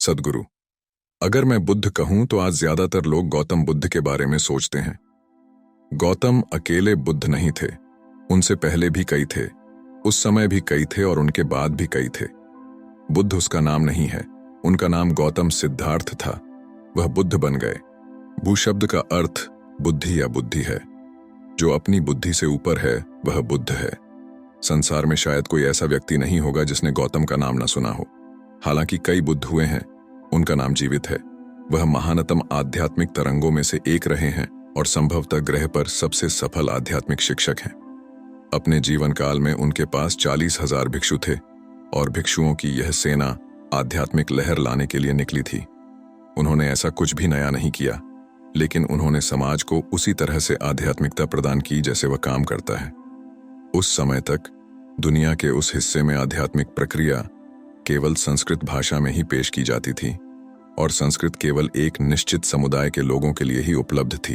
सद्गुरु। अगर मैं बुद्ध कहूं तो आज ज्यादातर लोग गौतम बुद्ध के बारे में सोचते हैं। गौतम अकेले बुद्ध नहीं थे, उनसे पहले भी कई थे, उस समय भी कई थे और उनके बाद भी कई थे। बुद्ध उसका नाम नहीं है, उनका नाम गौतम सिद्धार्थ था। वह बुद्ध बन गए। भू शब्द का अर्थ बुद्धि या बुद्धि है। जो अपनी बुद्धि से ऊपर है वह बुद्ध है। संसार में शायद कोई ऐसा व्यक्ति नहीं होगा जिसने गौतम का नाम न सुना हो। हालांकि कई बुद्ध हुए हैं, उनका नाम जीवित है। वह महानतम आध्यात्मिक तरंगों में से एक रहे हैं और संभवतः ग्रह पर सबसे सफल आध्यात्मिक शिक्षक हैं। अपने जीवन काल में उनके पास 40,000 भिक्षु थे और भिक्षुओं की यह सेना आध्यात्मिक लहर लाने के लिए निकली थी। उन्होंने ऐसा कुछ भी नया नहीं किया, लेकिन उन्होंने समाज को उसी तरह से आध्यात्मिकता प्रदान की जैसे वह काम करता है। उस समय तक दुनिया के उस हिस्से में आध्यात्मिक प्रक्रिया केवल संस्कृत भाषा में ही पेश की जाती थी और संस्कृत केवल एक निश्चित समुदाय के लोगों के लिए ही उपलब्ध थी।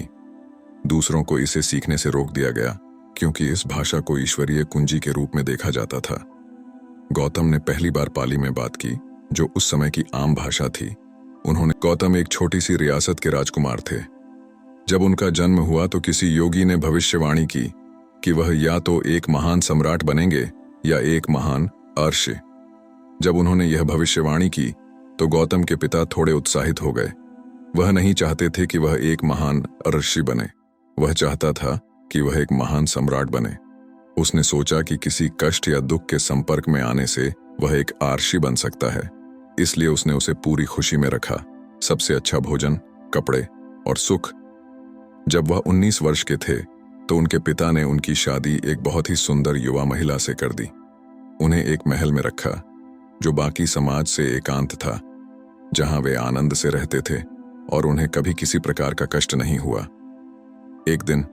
दूसरों को इसे सीखने से रोक दिया गया क्योंकि इस भाषा को ईश्वरीय कुंजी के रूप में देखा जाता था। गौतम ने पहली बार पाली में बात की, जो उस समय की आम भाषा थी। गौतम एक छोटी सी रियासत के राजकुमार थे। जब उनका जन्म हुआ तो किसी योगी ने भविष्यवाणी की कि वह या तो एक महान सम्राट बनेंगे या एक महान अर्षि। जब उन्होंने यह भविष्यवाणी की तो गौतम के पिता थोड़े उत्साहित हो गए। वह नहीं चाहते थे कि वह एक महान ऋषि बने, वह चाहता था कि वह एक महान सम्राट बने। उसने सोचा कि किसी कष्ट या दुख के संपर्क में आने से वह एक आर्षि बन सकता है, इसलिए उसने उसे पूरी खुशी में रखा। सबसे अच्छा भोजन, कपड़े और सुख। जब वह 19 वर्ष के थे तो उनके पिता ने उनकी शादी एक बहुत ही सुंदर युवा महिला से कर दी। उन्हें एक महल में रखा जो बाकी समाज से एकांत था, जहां वे आनंद से रहते थे और उन्हें कभी किसी प्रकार का कष्ट नहीं हुआ। एक दिन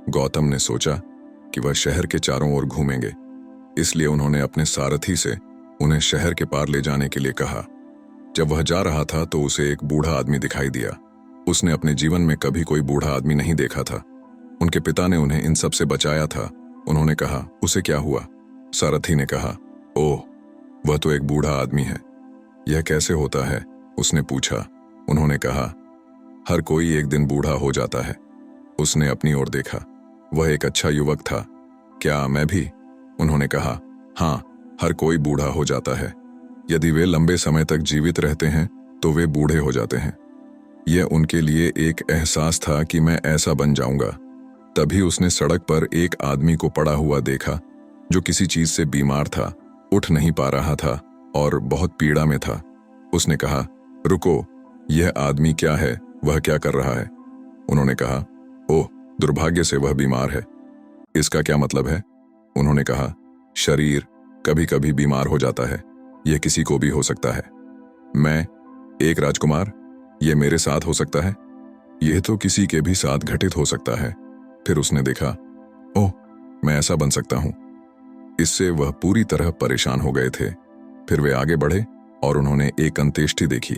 गौतम ने सोचा कि वह शहर के चारों ओर घूमेंगे, इसलिए उन्होंने अपने सारथी से उन्हें शहर के पार ले जाने के लिए कहा। जब वह जा रहा था तो उसे एक बूढ़ा आदमी दिखाई दिया। उसने अपने जीवन में कभी कोई बूढ़ा आदमी नहीं देखा था। उनके पिता ने उन्हें इन सब से बचाया था। उन्होंने कहा, उसे क्या हुआ? सारथी ने कहा, ओह, वह तो एक बूढ़ा आदमी है। यह कैसे होता है? उसने पूछा। उन्होंने कहा, हर कोई एक दिन बूढ़ा हो जाता है। उसने अपनी ओर देखा। वह एक अच्छा युवक था। क्या मैं भी? उन्होंने कहा, हाँ, हर कोई बूढ़ा हो जाता है। यदि वे लंबे समय तक जीवित रहते हैं तो वे बूढ़े हो जाते हैं। यह उनके लिए एक एहसास था कि मैं ऐसा बन जाऊंगा। तभी उसने सड़क पर एक आदमी को पड़ा हुआ देखा जो किसी चीज से बीमार था, उठ नहीं पा रहा था और बहुत पीड़ा में था। उसने कहा, रुको, यह आदमी क्या है? वह क्या कर रहा है? उन्होंने कहा, ओह, दुर्भाग्य से वह बीमार है। इसका क्या मतलब है? उन्होंने कहा, शरीर कभी कभी बीमार हो जाता है। यह किसी को भी हो सकता है। मैं एक राजकुमार, यह मेरे साथ हो सकता है। यह तो किसी के भी साथ घटित हो सकता है। फिर उसने देखा, ओह, मैं ऐसा बन सकता हूं। इससे वह पूरी तरह परेशान हो गए थे। फिर वे आगे बढ़े और उन्होंने एक अंत्येष्टि देखी।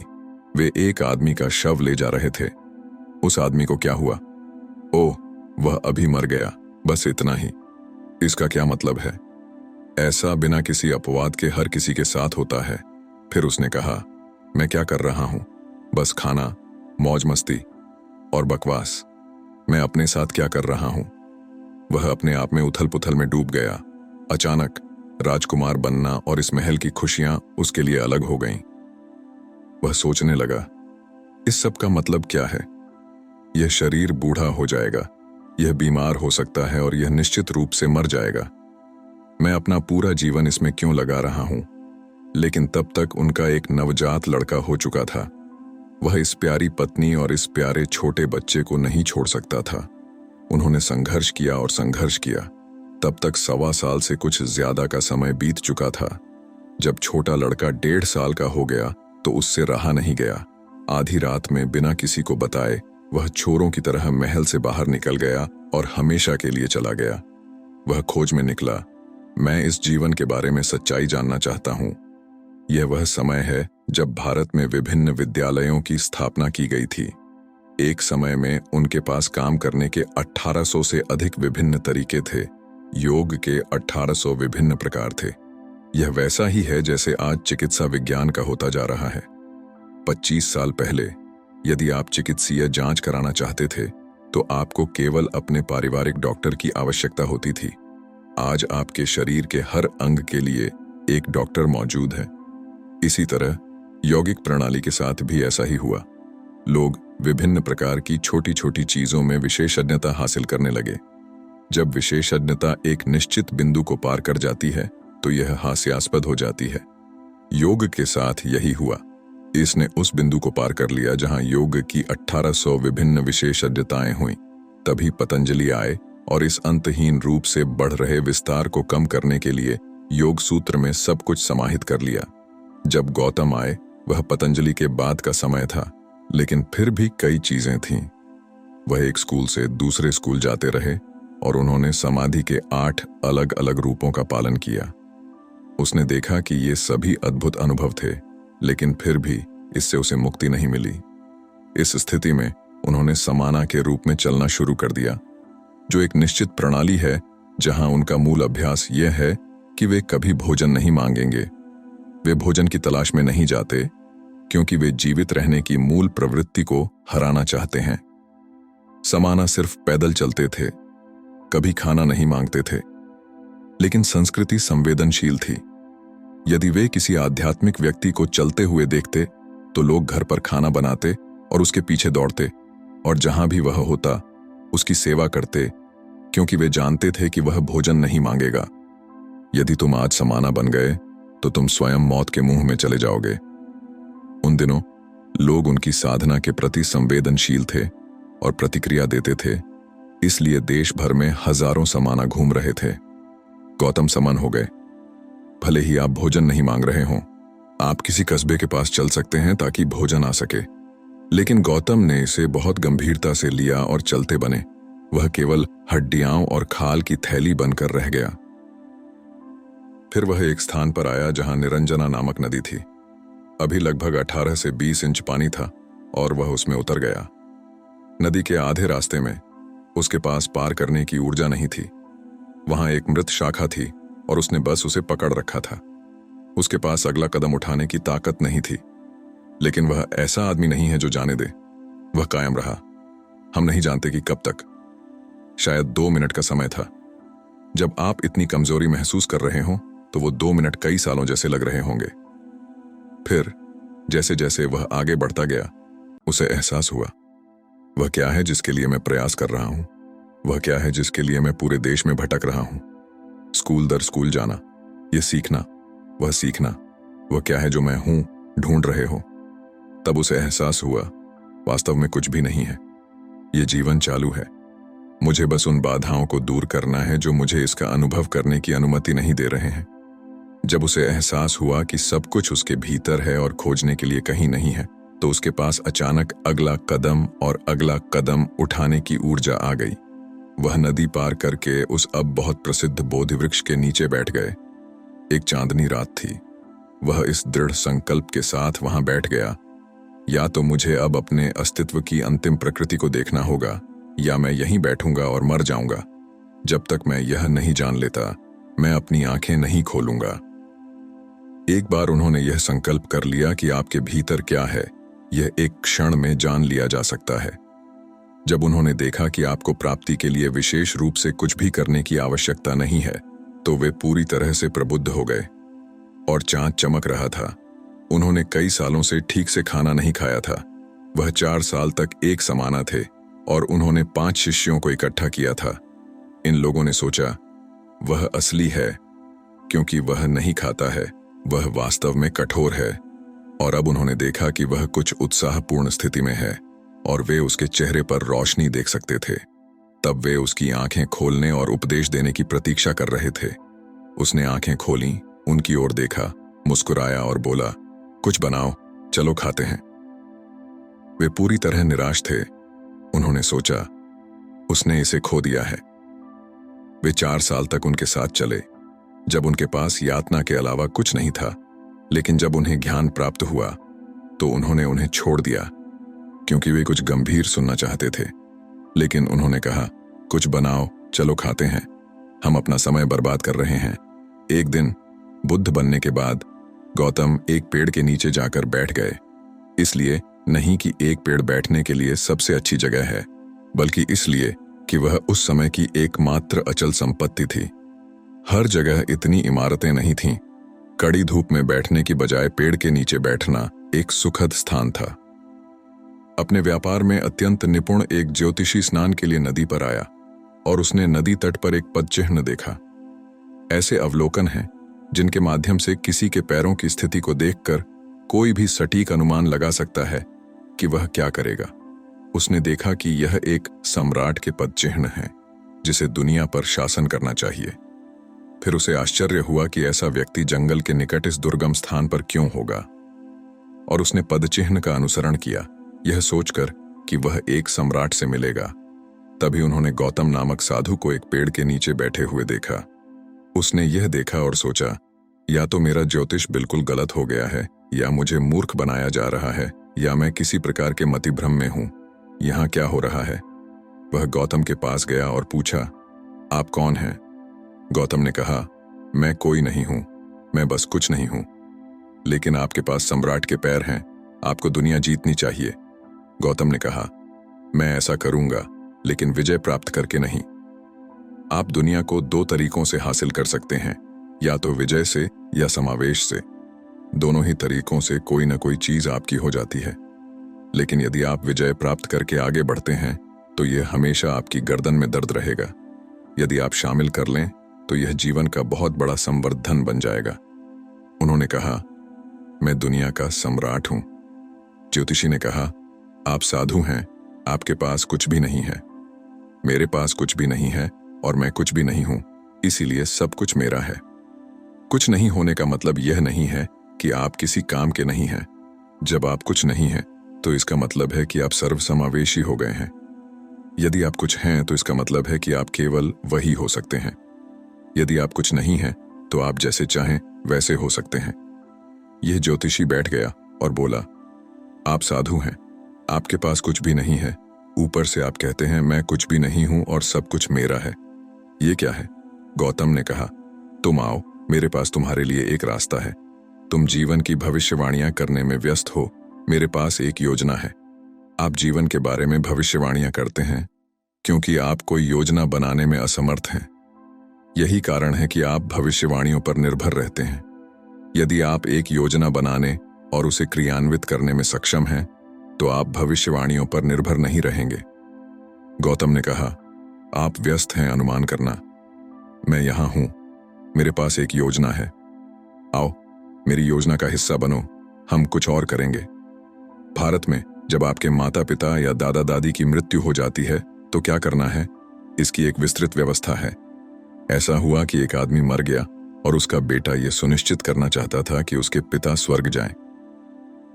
वे एक आदमी का शव ले जा रहे थे। उस आदमी को क्या हुआ? ओह, वह अभी मर गया, बस इतना ही। इसका क्या मतलब है? ऐसा बिना किसी अपवाद के हर किसी के साथ होता है। फिर उसने कहा, मैं क्या कर रहा हूं? बस खाना, मौज मस्ती और बकवास। मैं अपने साथ क्या कर रहा हूं? वह अपने आप में उथल पुथल में डूब गया। अचानक राजकुमार बनना और इस महल की खुशियां उसके लिए अलग हो गईं। वह सोचने लगा, इस सब का मतलब क्या है? यह शरीर बूढ़ा हो जाएगा, यह बीमार हो सकता है और यह निश्चित रूप से मर जाएगा। मैं अपना पूरा जीवन इसमें क्यों लगा रहा हूं? लेकिन तब तक उनका एक नवजात लड़का हो चुका था। वह इस प्यारी पत्नी और इस प्यारे छोटे बच्चे को नहीं छोड़ सकता था। उन्होंने संघर्ष किया और संघर्ष किया। तब तक 1.25 साल से कुछ ज्यादा का समय बीत चुका था। जब छोटा लड़का 1.5 साल का हो गया तो उससे रहा नहीं गया। आधी रात में बिना किसी को बताए वह चोरों की तरह महल से बाहर निकल गया और हमेशा के लिए चला गया। वह खोज में निकला, मैं इस जीवन के बारे में सच्चाई जानना चाहता हूं। यह वह समय है जब भारत में विभिन्न विद्यालयों की स्थापना की गई थी। एक समय में उनके पास काम करने के 1800 से अधिक विभिन्न तरीके थे। योग के 1800 विभिन्न प्रकार थे। यह वैसा ही है जैसे आज चिकित्सा विज्ञान का होता जा रहा है। 25 साल पहले यदि आप चिकित्सीय जांच कराना चाहते थे तो आपको केवल अपने पारिवारिक डॉक्टर की आवश्यकता होती थी। आज आपके शरीर के हर अंग के लिए एक डॉक्टर मौजूद है। इसी तरह यौगिक प्रणाली के साथ भी ऐसा ही हुआ। लोग विभिन्न प्रकार की छोटी छोटी चीजों में विशेषज्ञता हासिल करने लगे। जब विशेषज्ञता एक निश्चित बिंदु को पार कर जाती है तो यह हास्यास्पद हो जाती है। योग के साथ यही हुआ। इसने उस बिंदु को पार कर लिया जहां योग की 1800 विभिन्न विशेषज्ञताएं हुईं। तभी पतंजलि आए और इस अंतहीन रूप से बढ़ रहे विस्तार को कम करने के लिए योग सूत्र में सब कुछ समाहित कर लिया। जब गौतम आए वह पतंजलि के बाद का समय था, लेकिन फिर भी कई चीजें थीं। वह एक स्कूल से दूसरे स्कूल जाते रहे और उन्होंने समाधि के 8 अलग अलग रूपों का पालन किया। उसने देखा कि ये सभी अद्भुत अनुभव थे, लेकिन फिर भी इससे उसे मुक्ति नहीं मिली। इस स्थिति में उन्होंने समाना के रूप में चलना शुरू कर दिया, जो एक निश्चित प्रणाली है जहां उनका मूल अभ्यास यह है कि वे कभी भोजन नहीं मांगेंगे। वे भोजन की तलाश में नहीं जाते, क्योंकि वे जीवित रहने की मूल प्रवृत्ति को हराना चाहते हैं। समाना सिर्फ पैदल चलते थे, कभी खाना नहीं मांगते थे। लेकिन संस्कृति संवेदनशील थी। यदि वे किसी आध्यात्मिक व्यक्ति को चलते हुए देखते तो लोग घर पर खाना बनाते और उसके पीछे दौड़ते, और जहां भी वह होता उसकी सेवा करते, क्योंकि वे जानते थे कि वह भोजन नहीं मांगेगा। यदि तुम आज समाना बन गए तो तुम स्वयं मौत के मुंह में चले जाओगे। उन दिनों लोग उनकी साधना के प्रति संवेदनशील थे और प्रतिक्रिया देते थे, इसलिए देश भर में हजारों समाना घूम रहे थे। गौतम समन हो गए। भले ही आप भोजन नहीं मांग रहे हों, आप किसी कस्बे के पास चल सकते हैं ताकि भोजन आ सके। लेकिन गौतम ने इसे बहुत गंभीरता से लिया और चलते बने। वह केवल हड्डियां और खाल की थैली बनकर रह गया। फिर वह एक स्थान पर आया जहां निरंजना नामक नदी थी। अभी लगभग 18 से 20 इंच पानी था और वह उसमें उतर गया। नदी के आधे रास्ते में उसके पास पार करने की ऊर्जा नहीं थी। वहां एक मृत शाखा थी और उसने बस उसे पकड़ रखा था। उसके पास अगला कदम उठाने की ताकत नहीं थी। लेकिन वह ऐसा आदमी नहीं है जो जाने दे। वह कायम रहा। हम नहीं जानते कि कब तक। शायद 2 मिनट का समय था। जब आप इतनी कमजोरी महसूस कर रहे हों तो वो 2 मिनट कई सालों जैसे लग रहे होंगे। फिर जैसे जैसे वह आगे बढ़ता गया उसे एहसास हुआ, वह क्या है जिसके लिए मैं प्रयास कर रहा हूं? वह क्या है जिसके लिए मैं पूरे देश में भटक रहा हूं? स्कूल दर स्कूल जाना, यह सीखना, वह सीखना, वह क्या है जो मैं हूं, ढूंढ रहे हो। तब उसे एहसास हुआ वास्तव में कुछ भी नहीं है। यह जीवन चालू है। मुझे बस उन बाधाओं को दूर करना है जो मुझे इसका अनुभव करने की अनुमति नहीं दे रहे हैं। जब उसे एहसास हुआ कि सब कुछ उसके भीतर है और खोजने के लिए कहीं नहीं है, तो उसके पास अचानक अगला कदम और अगला कदम उठाने की ऊर्जा आ गई। वह नदी पार करके उस अब बहुत प्रसिद्ध बोधि वृक्ष के नीचे बैठ गए। एक चांदनी रात थी। वह इस दृढ़ संकल्प के साथ वहां बैठ गया, या तो मुझे अब अपने अस्तित्व की अंतिम प्रकृति को देखना होगा, या मैं यहीं बैठूंगा और मर जाऊंगा। जब तक मैं यह नहीं जान लेता, मैं अपनी आंखें नहीं खोलूंगा। एक बार उन्होंने यह संकल्प कर लिया कि आपके भीतर क्या है, यह एक क्षण में जान लिया जा सकता है। जब उन्होंने देखा कि आपको प्राप्ति के लिए विशेष रूप से कुछ भी करने की आवश्यकता नहीं है, तो वे पूरी तरह से प्रबुद्ध हो गए। और चांद चमक रहा था। उन्होंने कई सालों से ठीक से खाना नहीं खाया था। वह 4 साल तक एक समाना थे और उन्होंने 5 शिष्यों को इकट्ठा किया था। इन लोगों ने सोचा वह असली है, क्योंकि वह नहीं खाता है, वह वास्तव में कठोर है। और अब उन्होंने देखा कि वह कुछ उत्साहपूर्ण स्थिति में है और वे उसके चेहरे पर रोशनी देख सकते थे। तब वे उसकी आंखें खोलने और उपदेश देने की प्रतीक्षा कर रहे थे। उसने आंखें खोलीं, उनकी ओर देखा, मुस्कुराया और बोला, कुछ बनाओ, चलो खाते हैं। वे पूरी तरह निराश थे। उन्होंने सोचा उसने इसे खो दिया है। वे 4 साल तक उनके साथ चले, जब उनके पास यातना के अलावा कुछ नहीं था। लेकिन जब उन्हें ज्ञान प्राप्त हुआ तो उन्होंने उन्हें छोड़ दिया, क्योंकि वे कुछ गंभीर सुनना चाहते थे। लेकिन उन्होंने कहा, कुछ बनाओ, चलो खाते हैं, हम अपना समय बर्बाद कर रहे हैं। एक दिन बुद्ध बनने के बाद गौतम एक पेड़ के नीचे जाकर बैठ गए। इसलिए नहीं कि एक पेड़ बैठने के लिए सबसे अच्छी जगह है, बल्कि इसलिए कि वह उस समय की एकमात्र अचल संपत्ति थी। हर जगह इतनी इमारतें नहीं थीं। कड़ी धूप में बैठने की बजाय पेड़ के नीचे बैठना एक सुखद स्थान था। अपने व्यापार में अत्यंत निपुण एक ज्योतिषी स्नान के लिए नदी पर आया और उसने नदी तट पर एक पदचिह्न देखा। ऐसे अवलोकन हैं जिनके माध्यम से किसी के पैरों की स्थिति को देखकर कोई भी सटीक अनुमान लगा सकता है कि वह क्या करेगा। उसने देखा कि यह एक सम्राट के पदचिह्न है जिसे दुनिया पर शासन करना चाहिए। फिर उसे आश्चर्य हुआ कि ऐसा व्यक्ति जंगल के निकट इस दुर्गम स्थान पर क्यों होगा, और उसने पदचिह्न का अनुसरण किया, यह सोचकर कि वह एक सम्राट से मिलेगा। तभी उन्होंने गौतम नामक साधु को एक पेड़ के नीचे बैठे हुए देखा। उसने यह देखा और सोचा, या तो मेरा ज्योतिष बिल्कुल गलत हो गया है, या मुझे मूर्ख बनाया जा रहा है, या मैं किसी प्रकार के मतिभ्रम में हूं। यहां क्या हो रहा है? वह गौतम के पास गया और पूछा, आप कौन हैं? गौतम ने कहा, मैं कोई नहीं हूं, मैं बस कुछ नहीं हूं, लेकिन आपके पास सम्राट के पैर हैं, आपको दुनिया जीतनी चाहिए। गौतम ने कहा, मैं ऐसा करूंगा, लेकिन विजय प्राप्त करके नहीं। आप दुनिया को दो तरीकों से हासिल कर सकते हैं, या तो विजय से या समावेश से। दोनों ही तरीकों से कोई ना कोई चीज आपकी हो जाती है, लेकिन यदि आप विजय प्राप्त करके आगे बढ़ते हैं तो यह हमेशा आपकी गर्दन में दर्द रहेगा। यदि आप शामिल कर लें तो यह जीवन का बहुत बड़ा संवर्धन बन जाएगा। उन्होंने कहा, मैं दुनिया का सम्राट हूं। ज्योतिषी ने कहा, आप साधु हैं, आपके पास कुछ भी नहीं है। मेरे पास कुछ भी नहीं है और मैं कुछ भी नहीं हूं, इसीलिए सब कुछ मेरा है। कुछ नहीं होने का मतलब यह नहीं है कि आप किसी काम के नहीं हैं। जब आप कुछ नहीं हैं तो इसका मतलब है कि आप सर्वसमावेशी हो गए हैं। यदि आप कुछ हैं तो इसका मतलब है कि आप केवल वही हो सकते हैं। यदि आप कुछ नहीं हैं तो आप जैसे चाहें वैसे हो सकते हैं। यह ज्योतिषी बैठ गया और बोला, आप साधु हैं, आपके पास कुछ भी नहीं है, ऊपर से आप कहते हैं मैं कुछ भी नहीं हूं और सब कुछ मेरा है। ये क्या है? गौतम ने कहा, तुम आओ, मेरे पास तुम्हारे लिए एक रास्ता है। तुम जीवन की भविष्यवाणियां करने में व्यस्त हो, मेरे पास एक योजना है। आप जीवन के बारे में भविष्यवाणियां करते हैं क्योंकि आप कोई योजना बनाने में असमर्थ हैं। यही कारण है कि आप भविष्यवाणियों पर निर्भर रहते हैं। यदि आप एक योजना बनाने और उसे क्रियान्वित करने में सक्षम हैं तो आप भविष्यवाणियों पर निर्भर नहीं रहेंगे। गौतम ने कहा, आप व्यस्त हैं अनुमान करना, मैं यहां हूं, मेरे पास एक योजना है। आओ, मेरी योजना का हिस्सा बनो, हम कुछ और करेंगे। भारत में जब आपके माता पिता या दादा दादी की मृत्यु हो जाती है तो क्या करना है, इसकी एक विस्तृत व्यवस्था है। ऐसा हुआ कि एक आदमी मर गया और उसका बेटा यह सुनिश्चित करना चाहता था कि उसके पिता स्वर्ग जाएं।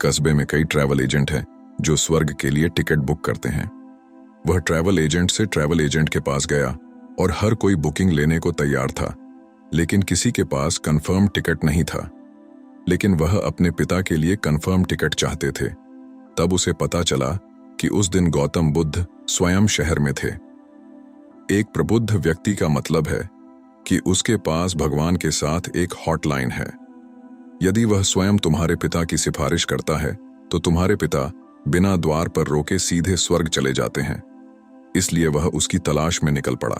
कस्बे में कई ट्रैवल एजेंट हैं जो स्वर्ग के लिए टिकट बुक करते हैं। वह ट्रैवल एजेंट से ट्रैवल एजेंट के पास गया और हर कोई बुकिंग लेने को तैयार था, लेकिन किसी के पास कंफर्म टिकट नहीं था। लेकिन वह अपने पिता के लिए कंफर्म टिकट चाहते थे। तब उसे पता चला कि उस दिन गौतम बुद्ध स्वयं शहर में थे। एक प्रबुद्ध व्यक्ति का मतलब है कि उसके पास भगवान के साथ एक हॉटलाइन है। यदि वह स्वयं तुम्हारे पिता की सिफारिश करता है तो तुम्हारे पिता बिना द्वार पर रोके सीधे स्वर्ग चले जाते हैं। इसलिए वह उसकी तलाश में निकल पड़ा।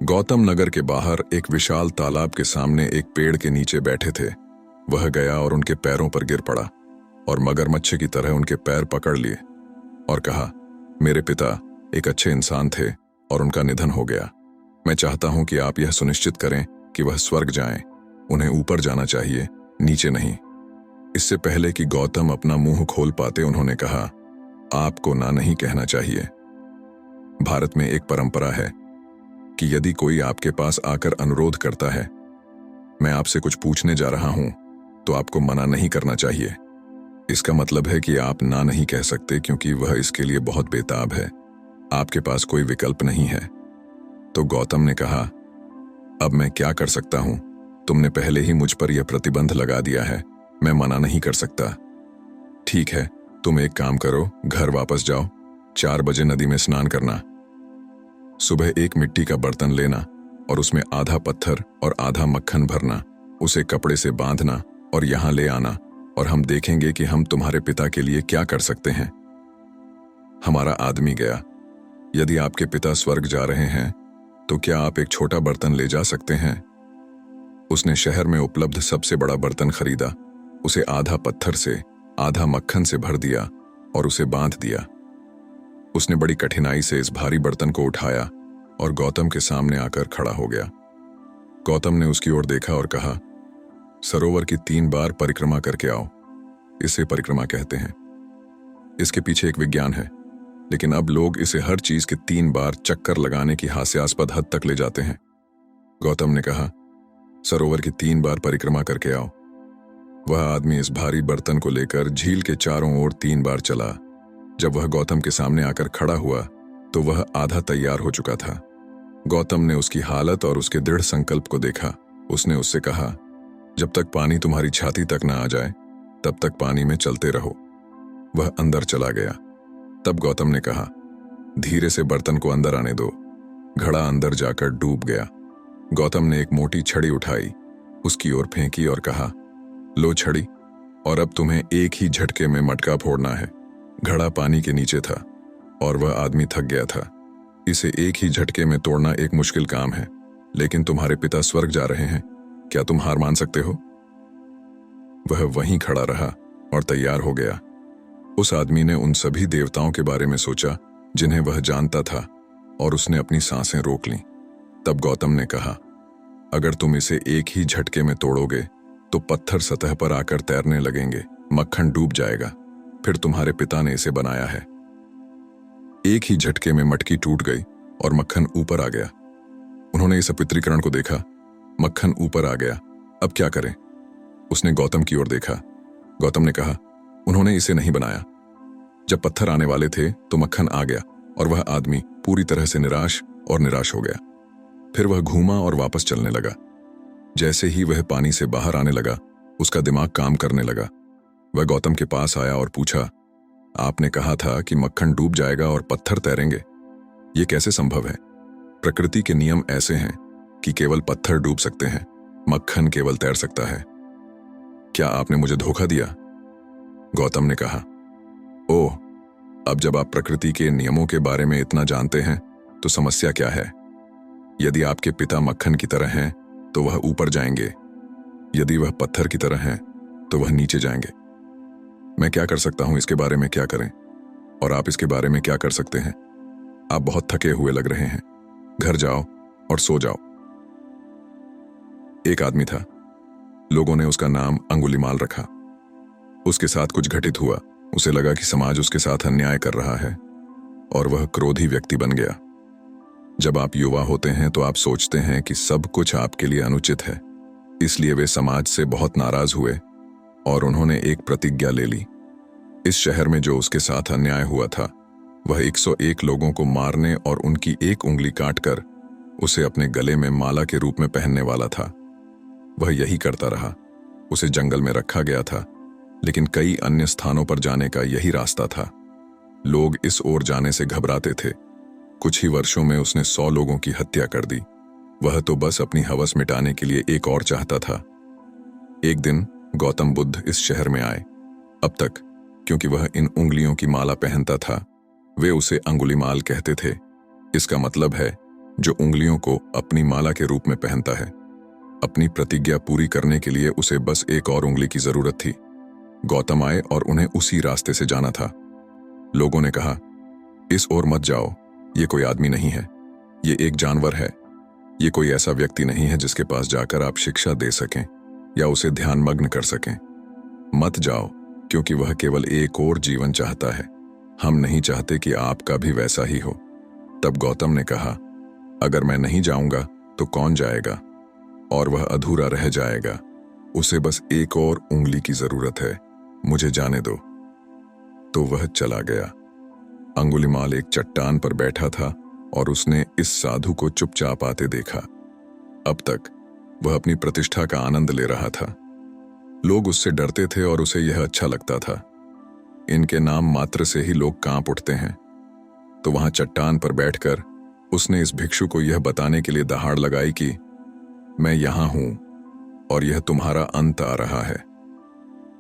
गौतम नगर के बाहर एक विशाल तालाब के सामने एक पेड़ के नीचे बैठे थे। वह गया और उनके पैरों पर गिर पड़ा और मगरमच्छ की तरह उनके पैर पकड़ लिए और कहा, मेरे पिता एक अच्छे इंसान थे और उनका निधन हो गया। मैं चाहता हूं कि आप यह सुनिश्चित करें कि वह स्वर्ग जाएं। उन्हें ऊपर जाना चाहिए, नीचे नहीं। इससे पहले कि गौतम अपना मुंह खोल पाते उन्होंने कहा, आपको ना नहीं कहना चाहिए। भारत में एक परंपरा है कि यदि कोई आपके पास आकर अनुरोध करता है, मैं आपसे कुछ पूछने जा रहा हूं, तो आपको मना नहीं करना चाहिए। इसका मतलब है कि आप ना नहीं कह सकते क्योंकि वह इसके लिए बहुत बेताब है। आपके पास कोई विकल्प नहीं है। तो गौतम ने कहा, अब मैं क्या कर सकता हूं? तुमने पहले ही मुझ पर यह प्रतिबंध लगा दिया है, मैं मना नहीं कर सकता। ठीक है, तुम एक काम करो, घर वापस जाओ, 4 बजे नदी में स्नान करना। सुबह एक मिट्टी का बर्तन लेना और उसमें आधा पत्थर और आधा मक्खन भरना, उसे कपड़े से बांधना और यहां ले आना और हम देखेंगे कि हम तुम्हारे पिता के लिए क्या कर सकते हैं। हमारा आदमी गया, यदि आपके पिता स्वर्ग जा रहे हैं तो क्या आप एक छोटा बर्तन ले जा सकते हैं? उसने शहर में उपलब्ध सबसे बड़ा बर्तन खरीदा, उसे आधा पत्थर से आधा मक्खन से भर दिया और उसे बांध दिया। उसने बड़ी कठिनाई से इस भारी बर्तन को उठाया और गौतम के सामने आकर खड़ा हो गया। गौतम ने उसकी ओर देखा और कहा, सरोवर की 3 बार परिक्रमा करके आओ। इसे परिक्रमा कहते हैं। इसके पीछे एक विज्ञान है, लेकिन अब लोग इसे हर चीज के 3 बार चक्कर लगाने की हास्यास्पद हद तक ले जाते हैं। गौतम ने कहा, सरोवर की 3 बार परिक्रमा करके आओ। वह आदमी इस भारी बर्तन को लेकर झील के चारों ओर 3 बार चला। जब वह गौतम के सामने आकर खड़ा हुआ तो वह आधा तैयार हो चुका था। गौतम ने उसकी हालत और उसके दृढ़ संकल्प को देखा। उसने उससे कहा, जब तक पानी तुम्हारी छाती तक ना आ जाए तब तक पानी में चलते रहो। वह अंदर चला गया। तब गौतम ने कहा, धीरे से बर्तन को अंदर आने दो। घड़ा अंदर जाकर डूब गया। गौतम ने एक मोटी छड़ी उठाई, उसकी ओर फेंकी और कहा, लो छड़ी, और अब तुम्हें एक ही झटके में मटका फोड़ना है। घड़ा पानी के नीचे था और वह आदमी थक गया था। इसे एक ही झटके में तोड़ना एक मुश्किल काम है, लेकिन तुम्हारे पिता स्वर्ग जा रहे हैं, क्या तुम हार मान सकते हो? वह वहीं खड़ा रहा और तैयार हो गया। उस आदमी ने उन सभी देवताओं के बारे में सोचा जिन्हें वह जानता था और उसने अपनी सांसें रोक लीं। तब गौतम ने कहा, अगर तुम इसे एक ही झटके में तोड़ोगे तो पत्थर सतह पर आकर तैरने लगेंगे, मक्खन डूब जाएगा, फिर तुम्हारे पिता ने इसे बनाया है। एक ही झटके में मटकी टूट गई और मक्खन ऊपर आ गया। उन्होंने इस अपवित्रीकरण को देखा। मक्खन ऊपर आ गया, अब क्या करें? उसने गौतम की ओर देखा। गौतम ने कहा, उन्होंने इसे नहीं बनाया। जब पत्थर आने वाले थे तो मक्खन आ गया और वह आदमी पूरी तरह से निराश हो गया। फिर वह घूमा और वापस चलने लगा। जैसे ही वह पानी से बाहर आने लगा, उसका दिमाग काम करने लगा। वह गौतम के पास आया और पूछा, आपने कहा था कि मक्खन डूब जाएगा और पत्थर तैरेंगे, ये कैसे संभव है? प्रकृति के नियम ऐसे हैं कि केवल पत्थर डूब सकते हैं, मक्खन केवल तैर सकता है। क्या आपने मुझे धोखा दिया? गौतम ने कहा, ओह, अब जब आप प्रकृति के नियमों के बारे में इतना जानते हैं तो समस्या क्या है? यदि आपके पिता मक्खन की तरह हैं तो वह ऊपर जाएंगे, यदि वह पत्थर की तरह हैं तो वह नीचे जाएंगे। मैं क्या कर सकता हूं इसके बारे में क्या करें, और आप इसके बारे में क्या कर सकते हैं? आप बहुत थके हुए लग रहे हैं, घर जाओ और सो जाओ। एक आदमी था, लोगों ने उसका नाम अंगुलीमाल रखा। उसके साथ कुछ घटित हुआ, उसे लगा कि समाज उसके साथ अन्याय कर रहा है और वह क्रोधी व्यक्ति बन गया। जब आप युवा होते हैं तो आप सोचते हैं कि सब कुछ आपके लिए अनुचित है, इसलिए वे समाज से बहुत नाराज हुए और उन्होंने एक प्रतिज्ञा ले ली। इस शहर में जो उसके साथ अन्याय हुआ था, वह 101 लोगों को मारने और उनकी एक उंगली काटकर उसे अपने गले में माला के रूप में पहनने वाला था। वह यही करता रहा। उसे जंगल में रखा गया था, लेकिन कई अन्य स्थानों पर जाने का यही रास्ता था। लोग इस ओर जाने से घबराते थे। कुछ ही वर्षों में उसने 100 लोगों की हत्या कर दी। वह तो बस अपनी हवस मिटाने के लिए एक और चाहता था। एक दिन गौतम बुद्ध इस शहर में आए। अब तक क्योंकि वह इन उंगलियों की माला पहनता था, वे उसे अंगुलीमाल कहते थे। इसका मतलब है जो उंगलियों को अपनी माला के रूप में पहनता है। अपनी प्रतिज्ञा पूरी करने के लिए उसे बस एक और उंगली की जरूरत थी। गौतम आए और उन्हें उसी रास्ते से जाना था। लोगों ने कहा, इस ओर मत जाओ, ये कोई आदमी नहीं है, ये एक जानवर है। ये कोई ऐसा व्यक्ति नहीं है जिसके पास जाकर आप शिक्षा दे सकें या उसे ध्यानमग्न कर सकें। मत जाओ, क्योंकि वह केवल एक और जीवन चाहता है। हम नहीं चाहते कि आपका भी वैसा ही हो। तब गौतम ने कहा, अगर मैं नहीं जाऊंगा तो कौन जाएगा, और वह अधूरा रह जाएगा। उसे बस एक और उंगली की जरूरत है, मुझे जाने दो। तो वह चला गया। अंगुलीमाल एक चट्टान पर बैठा था और उसने इस साधु को चुपचाप आते देखा। अब तक वह अपनी प्रतिष्ठा का आनंद ले रहा था। लोग उससे डरते थे और उसे यह अच्छा लगता था। इनके नाम मात्र से ही लोग कांप उठते हैं। तो वहां चट्टान पर बैठकर उसने इस भिक्षु को यह बताने के लिए दहाड़ लगाई कि मैं यहां हूं और यह तुम्हारा अंत आ रहा है।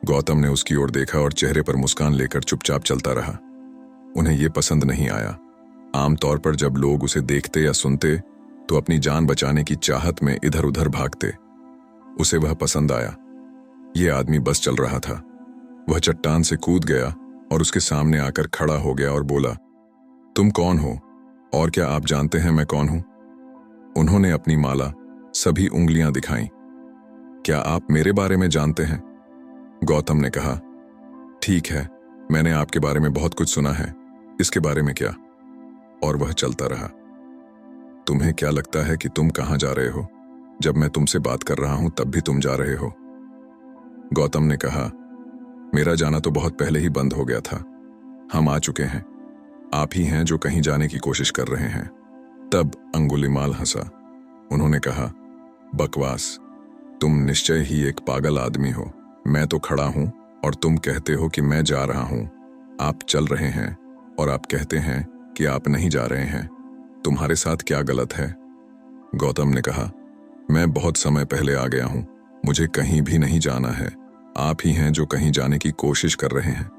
गौतम ने उसकी ओर देखा और चेहरे पर मुस्कान लेकर चुपचाप चलता रहा। उन्हें यह पसंद नहीं आया। आमतौर पर जब लोग उसे देखते या सुनते तो अपनी जान बचाने की चाहत में इधर उधर भागते। उसे वह पसंद आया। यह आदमी बस चल रहा था। वह चट्टान से कूद गया और उसके सामने आकर खड़ा हो गया और बोला, तुम कौन हो और क्या आप जानते हैं मैं कौन हूं? उन्होंने अपनी माला सभी उंगलियां दिखाईं। क्या आप मेरे बारे में जानते हैं? गौतम ने कहा, ठीक है, मैंने आपके बारे में बहुत कुछ सुना है, इसके बारे में क्या? और वह चलता रहा। तुम्हें क्या लगता है कि तुम कहां जा रहे हो? जब मैं तुमसे बात कर रहा हूं तब भी तुम जा रहे हो। गौतम ने कहा, मेरा जाना तो बहुत पहले ही बंद हो गया था। हम आ चुके हैं। आप ही हैं जो कहीं जाने की कोशिश कर रहे हैं। तब अंगुलीमाल हंसा। उन्होंने कहा, बकवास, तुम निश्चय ही एक पागल आदमी हो। मैं तो खड़ा हूं और तुम कहते हो कि मैं जा रहा हूं। आप चल रहे हैं और आप कहते हैं कि आप नहीं जा रहे हैं। तुम्हारे साथ क्या गलत है? गौतम ने कहा, मैं बहुत समय पहले आ गया हूं, मुझे कहीं भी नहीं जाना है। आप ही हैं जो कहीं जाने की कोशिश कर रहे हैं,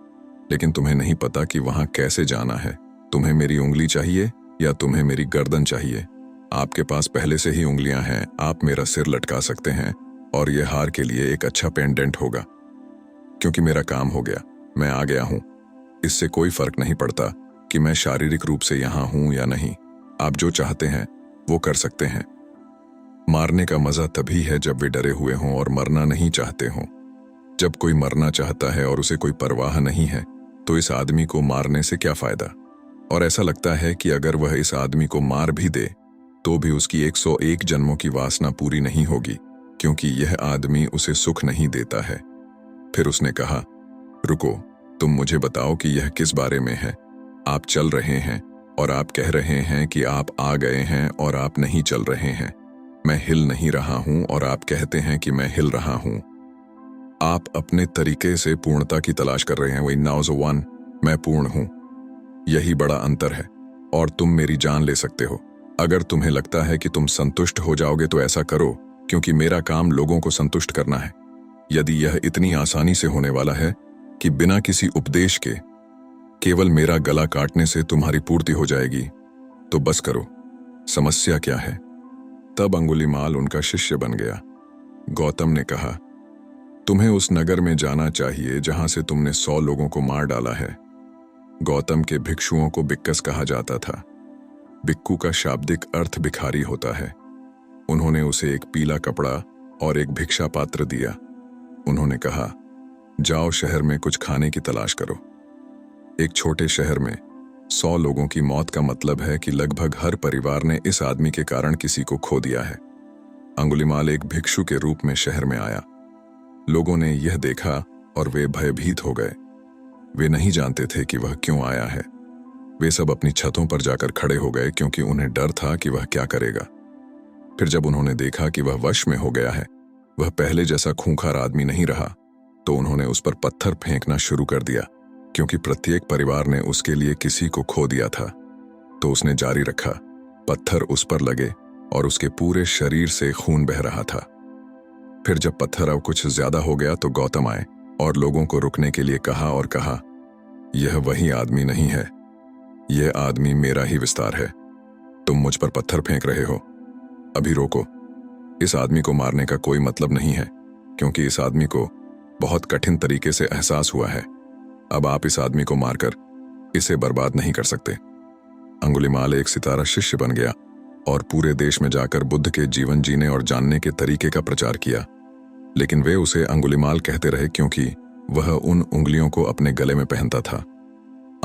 लेकिन तुम्हें नहीं पता कि वहां कैसे जाना है। तुम्हें मेरी उंगली चाहिए या तुम्हें मेरी गर्दन चाहिए? आपके पास पहले से ही उंगलियां हैं, आप मेरा सिर लटका सकते हैं और यह हार के लिए एक अच्छा पेंडेंट होगा। क्योंकि मेरा काम हो गया, मैं आ गया हूं। इससे कोई फर्क नहीं पड़ता कि मैं शारीरिक रूप से यहां हूं या नहीं। आप जो चाहते हैं वो कर सकते हैं। मारने का मजा तभी है जब वे डरे हुए हों और मरना नहीं चाहते हों। जब कोई मरना चाहता है और उसे कोई परवाह नहीं है तो इस आदमी को मारने से क्या फायदा? और ऐसा लगता है कि अगर वह इस आदमी को मार भी दे तो भी उसकी 101 जन्मों की वासना पूरी नहीं होगी, क्योंकि यह आदमी उसे सुख नहीं देता है। फिर उसने कहा, रुको, तुम मुझे बताओ कि यह किस बारे में है। आप चल रहे हैं और आप कह रहे हैं कि आप आ गए हैं और आप नहीं चल रहे हैं। मैं हिल नहीं रहा हूं और आप कहते हैं कि मैं हिल रहा हूं। आप अपने तरीके से पूर्णता की तलाश कर रहे हैं। वही नौजवान, मैं पूर्ण हूं। यही बड़ा अंतर है और तुम मेरी जान ले सकते हो। अगर तुम्हें लगता है कि तुम संतुष्ट हो जाओगे तो ऐसा करो, क्योंकि मेरा काम लोगों को संतुष्ट करना है। यदि यह इतनी आसानी से होने वाला है कि बिना किसी उपदेश के केवल मेरा गला काटने से तुम्हारी पूर्ति हो जाएगी, तो बस करो। समस्या क्या है? तब अंगुलीमाल उनका शिष्य बन गया। गौतम ने कहा, तुम्हें उस नगर में जाना चाहिए जहां से तुमने 100 लोगों को मार डाला है। गौतम के भिक्षुओं को बिक्कस कहा जाता था। बिक्कू का शाब्दिक अर्थ भिखारी होता है। उन्होंने उसे एक पीला कपड़ा और एक भिक्षा पात्र दिया। उन्होंने कहा, जाओ शहर में कुछ खाने की तलाश करो। एक छोटे शहर में 100 लोगों की मौत का मतलब है कि लगभग हर परिवार ने इस आदमी के कारण किसी को खो दिया है। अंगुलीमाल एक भिक्षु के रूप में शहर में आया। लोगों ने यह देखा और वे भयभीत हो गए। वे नहीं जानते थे कि वह क्यों आया है। वे सब अपनी छतों पर जाकर खड़े हो गए, क्योंकि उन्हें डर था कि वह क्या करेगा। फिर जब उन्होंने देखा कि वह वश में हो गया है, वह पहले जैसा खूंखार आदमी नहीं रहा, तो उन्होंने उस पर पत्थर फेंकना शुरू कर दिया। क्योंकि प्रत्येक परिवार ने उसके लिए किसी को खो दिया था, तो उसने जारी रखा। पत्थर उस पर लगे और उसके पूरे शरीर से खून बह रहा था। फिर जब पत्थर अब कुछ ज्यादा हो गया तो गौतम आए और लोगों को रुकने के लिए कहा और कहा, यह वही आदमी नहीं है, यह आदमी मेरा ही विस्तार है। तुम मुझ पर पत्थर फेंक रहे हो, अभी रोको। इस आदमी को मारने का कोई मतलब नहीं है, क्योंकि इस आदमी को बहुत कठिन तरीके से एहसास हुआ है। अब आप इस आदमी को मारकर इसे बर्बाद नहीं कर सकते। अंगुलीमाल एक सितारा शिष्य बन गया और पूरे देश में जाकर बुद्ध के जीवन जीने और जानने के तरीके का प्रचार किया। लेकिन वे उसे अंगुलीमाल कहते रहे, क्योंकि वह उन उंगलियों को अपने गले में पहनता था।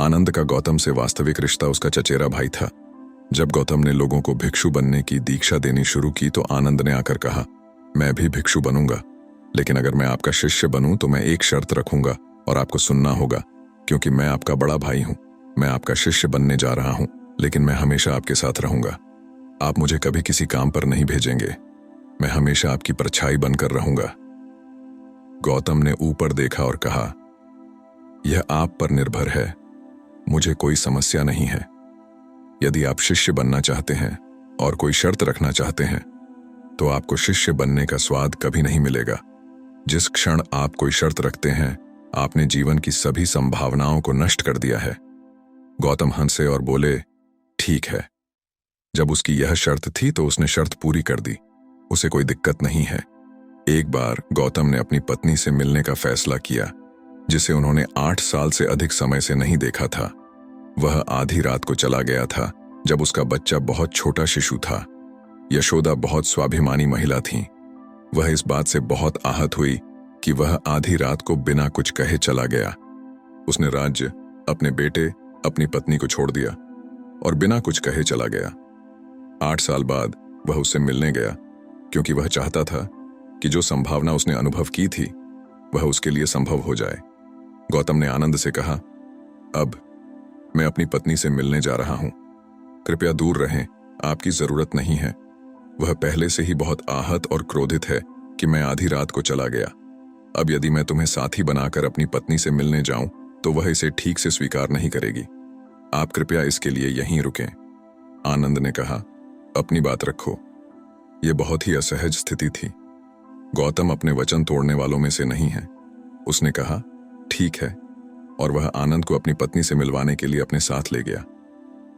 आनंद का गौतम से वास्तविक रिश्ता उसका चचेरा भाई था। जब गौतम ने लोगों को भिक्षु बनने की दीक्षा देनी शुरू की तो आनंद ने आकर कहा, मैं भी भिक्षु बनूंगा, लेकिन अगर मैं आपका शिष्य बनूं तो मैं एक शर्त रखूंगा और आपको सुनना होगा, क्योंकि मैं आपका बड़ा भाई हूं। मैं आपका शिष्य बनने जा रहा हूं, लेकिन मैं हमेशा आपके साथ रहूंगा। आप मुझे कभी किसी काम पर नहीं भेजेंगे। मैं हमेशा आपकी परछाई बनकर रहूंगा। गौतम ने ऊपर देखा और कहा, यह आप पर निर्भर है, मुझे कोई समस्या नहीं है। यदि आप शिष्य बनना चाहते हैं और कोई शर्त रखना चाहते हैं, तो आपको शिष्य बनने का स्वाद कभी नहीं मिलेगा। जिस क्षण आप कोई शर्त रखते हैं, आपने जीवन की सभी संभावनाओं को नष्ट कर दिया है। गौतम हंसे और बोले, ठीक है। जब उसकी यह शर्त थी तो उसने शर्त पूरी कर दी। उसे कोई दिक्कत नहीं है। एक बार गौतम ने अपनी पत्नी से मिलने का फैसला किया, जिसे उन्होंने 8 साल से अधिक समय से नहीं देखा था। वह आधी रात को चला गया था, जब उसका बच्चा बहुत छोटा शिशु था। यशोदा बहुत स्वाभिमानी महिला थी। वह इस बात से बहुत आहत हुई कि वह आधी रात को बिना कुछ कहे चला गया। उसने राज्य, अपने बेटे, अपनी पत्नी को छोड़ दिया और बिना कुछ कहे चला गया। 8 साल बाद वह उससे मिलने गया, क्योंकि वह चाहता था कि जो संभावना उसने अनुभव की थी वह उसके लिए संभव हो जाए। गौतम ने आनंद से कहा, अब मैं अपनी पत्नी से मिलने जा रहा हूं। कृपया दूर रहें, आपकी जरूरत नहीं है। वह पहले से ही बहुत आहत और क्रोधित है कि मैं आधी रात को चला गया। अब यदि मैं तुम्हें साथी बनाकर अपनी पत्नी से मिलने जाऊं तो वह इसे ठीक से स्वीकार नहीं करेगी। आप कृपया इसके लिए यहीं रुकें। आनंद ने कहा, अपनी बात रखो। यह बहुत ही असहज स्थिति थी। गौतम अपने वचन तोड़ने वालों में से नहीं है। उसने कहा, ठीक है, और वह आनंद को अपनी पत्नी से मिलवाने के लिए अपने साथ ले गया।